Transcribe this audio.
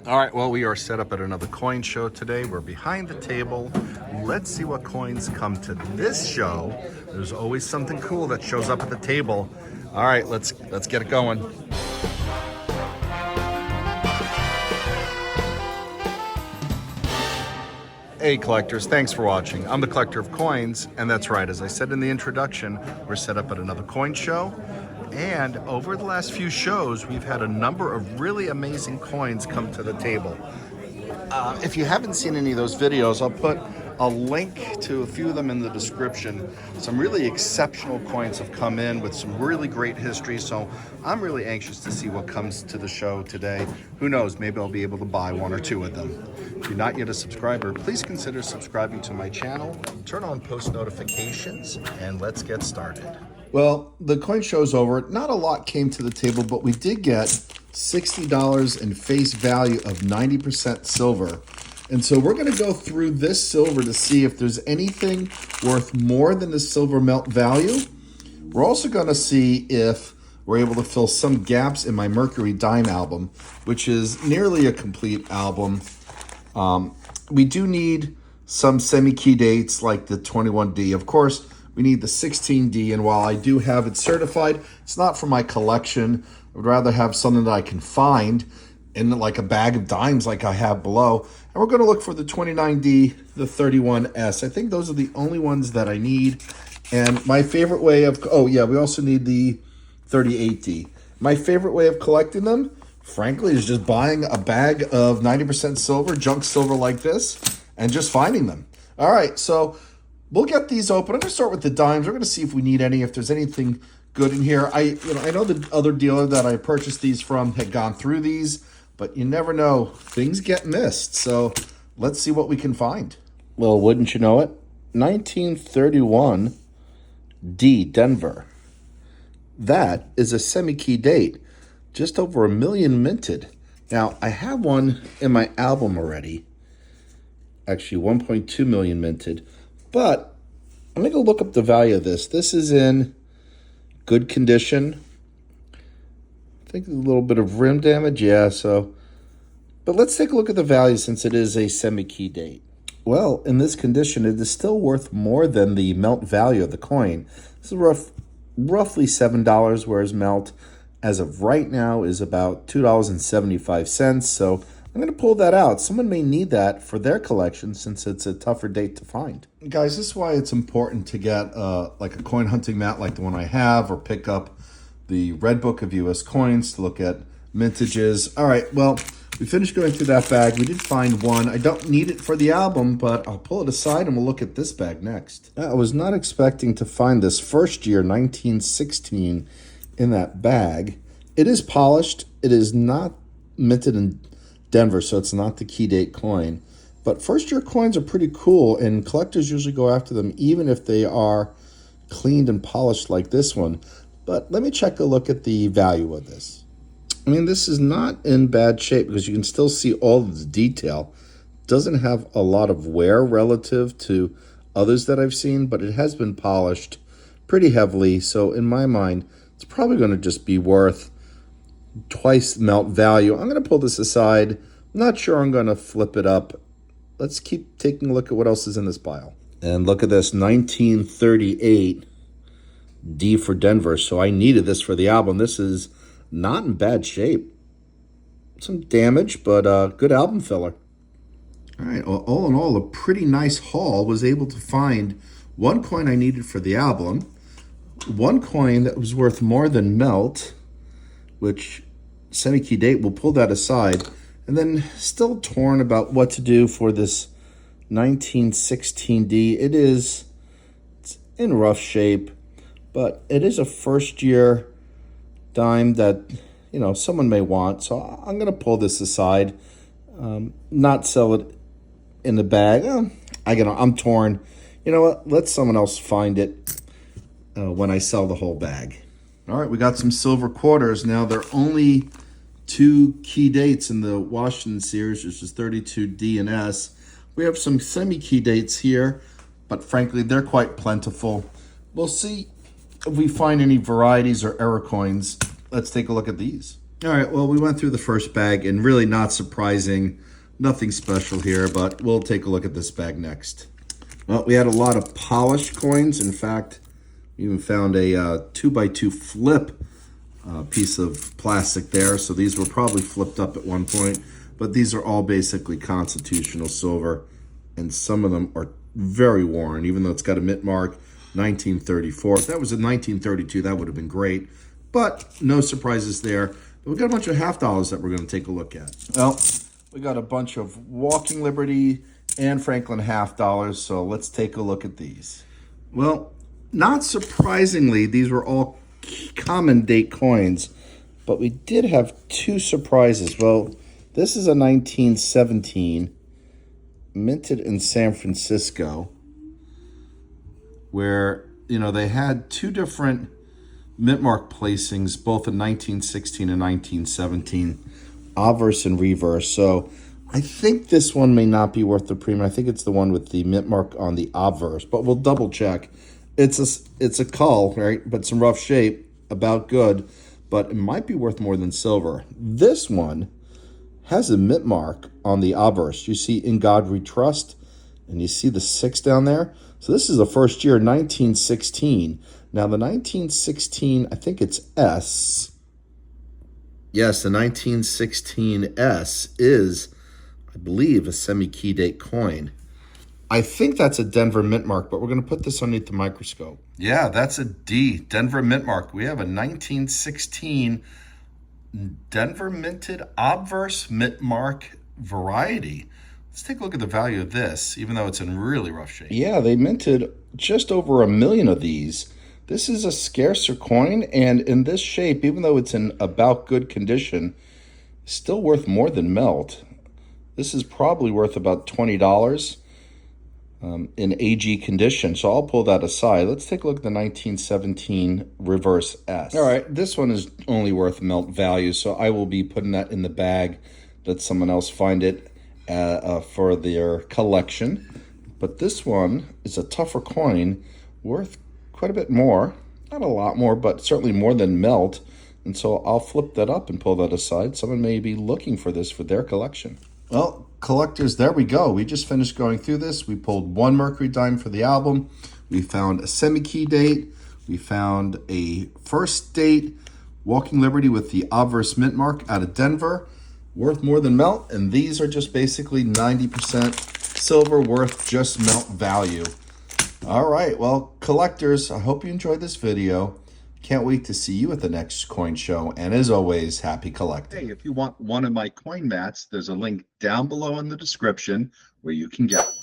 All right, well, we are set up at another coin show today. We're behind the table. Let's see what coins come to this show. There's always something cool that shows up at the table. All right, let's get it going. Hey collectors, thanks for watching. I'm the collector of coins, and that's right, as I said in the introduction, we're set up at another coin show. And over the last few shows, we've had a number of really amazing coins come to the table. If you haven't seen any of those videos, I'll put a link to a few of them in the description. Some really exceptional coins have come in with some really great history, so I'm really anxious to see what comes to the show today. Who knows, maybe I'll be able to buy one or two of them. If you're not yet a subscriber, please consider subscribing to my channel, turn on post notifications, and let's get started. Well, the coin show's over. Not a lot came to the table, but we did get $60 in face value of 90% silver. And so we're going to go through this silver to see if there's anything worth more than the silver melt value. We're also going to see if we're able to fill some gaps in my Mercury dime album, which is nearly a complete album. We do need some semi-key dates like the 21D. Of course, we need the 16D, and while I do have it certified, it's not for my collection. I would rather have something that I can find in like a bag of dimes like I have below. And we're going to look for the 29D, the 31S. I think those are the only ones that I need. And my favorite way of, oh yeah, we also need the 38D. My favorite way of collecting them, frankly, is just buying a bag of 90% silver, junk silver like this, and just finding them. All right, so we'll get these open. I'm going to start with the dimes. We're going to see if we need any, if there's anything good in here. I know the other dealer that I purchased these from had gone through these, but you never know. Things get missed. So let's see what we can find. Well, wouldn't you know it? 1931 D Denver. That is a semi-key date. Just over 1 million minted. Now, I have one in my album already. Actually, 1.2 million minted. But I'm going to go look up the value of this. This is in good condition. I think a little bit of rim damage. Yeah, so. But let's take a look at the value since it is a semi-key date. Well, in this condition, it is still worth more than the melt value of the coin. This is roughly $7, whereas melt, as of right now, is about $2.75. So I'm going to pull that out. Someone may need that for their collection since it's a tougher date to find. Guys, this is why it's important to get like a coin hunting mat like the one I have, or pick up the Red Book of U.S. coins to look at mintages. All right, well, we finished going through that bag. We did find one. I don't need it for the album, but I'll pull it aside and we'll look at this bag next. I was not expecting to find this first year, 1916, in that bag. It is polished. It is not minted in Denver, so it's not the key date coin. But first year coins are pretty cool, and collectors usually go after them even if they are cleaned and polished like this one. But let me check a look at the value of this. I mean, this is not in bad shape because you can still see all of the detail. Doesn't have a lot of wear relative to others that I've seen, but it has been polished pretty heavily. So in my mind, it's probably going to just be worth twice melt value. I'm going to pull this aside. I'm not sure I'm going to flip it up. Let's keep taking a look at what else is in this pile. And look at this, 1938 D for Denver. So I needed this for the album. This is not in bad shape. Some damage, but good album filler. All right, well, all in all, a pretty nice haul. Was able to find one coin I needed for the album, one coin that was worth more than melt, which semi-key date, we'll pull that aside, and then still torn about what to do for this 1916D. It's in rough shape, but it is a first year dime that, you know, someone may want. So I'm going to pull this aside, not sell it in the bag. I'm torn. You know what? Let someone else find it when I sell the whole bag. All right, we got some silver quarters. Now, there are only 2 key dates in the Washington series, which is 32D and S. We have some semi-key dates here, but frankly, they're quite plentiful. We'll see if we find any varieties or error coins. Let's take a look at these. All right, well, we went through the first bag, and really not surprising, nothing special here, but we'll take a look at this bag next. Well, we had a lot of polished coins. In fact, we even found a 2x2 flip piece of plastic there. So these were probably flipped up at one point, but these are all basically constitutional silver, and some of them are very worn, even though it's got a mint mark, 1934. If that was in 1932, that would have been great, but no surprises there. But we've got a bunch of half dollars that we're going to take a look at. Well, we got a bunch of Walking Liberty and Franklin half dollars, so let's take a look at these. Well, not surprisingly, these were all common date coins, but we did have two surprises. Well, this is a 1917 minted in San Francisco, where, you know, they had two different mint mark placings, both in 1916 and 1917, obverse and reverse. So I think this one may not be worth the premium. I think it's the one with the mint mark on the obverse, but we'll double check. It's a cull, right? But some rough shape, about good, but it might be worth more than silver. This one has a mint mark on the obverse. You see "In God We Trust," and you see the 6 down there. So this is the first year, 1916. Now the 1916, I think it's S. Yes, the 1916 S is, I believe, a semi-key date coin. I think that's a Denver mint mark, but we're going to put this underneath the microscope. Yeah, that's a D, Denver mint mark. We have a 1916 Denver minted obverse mint mark variety. Let's take a look at the value of this, even though it's in really rough shape. Yeah, they minted just over 1 million of these. This is a scarcer coin, and in this shape, even though it's in about good condition, still worth more than melt. This is probably worth about $20 in AG condition, so I'll pull that aside. Let's take a look at the 1917 reverse S. All right, this one is only worth melt value, so I will be putting that in the bag. Let someone else find it for their collection. But this one is a tougher coin, worth quite a bit more. Not a lot more, but certainly more than melt. And so I'll flip that up and pull that aside. Someone may be looking for this for their collection. Well, collectors, there we go. We just finished going through this. We pulled one Mercury dime for the album. We found a semi-key date. We found a first date, Walking Liberty with the obverse mint mark out of Denver, worth more than melt. And these are just basically 90% silver, worth just melt value. All right, well, collectors, I hope you enjoyed this video. Can't wait to see you at the next coin show. And as always, happy collecting. Hey, if you want one of my coin mats, there's a link down below in the description where you can get one.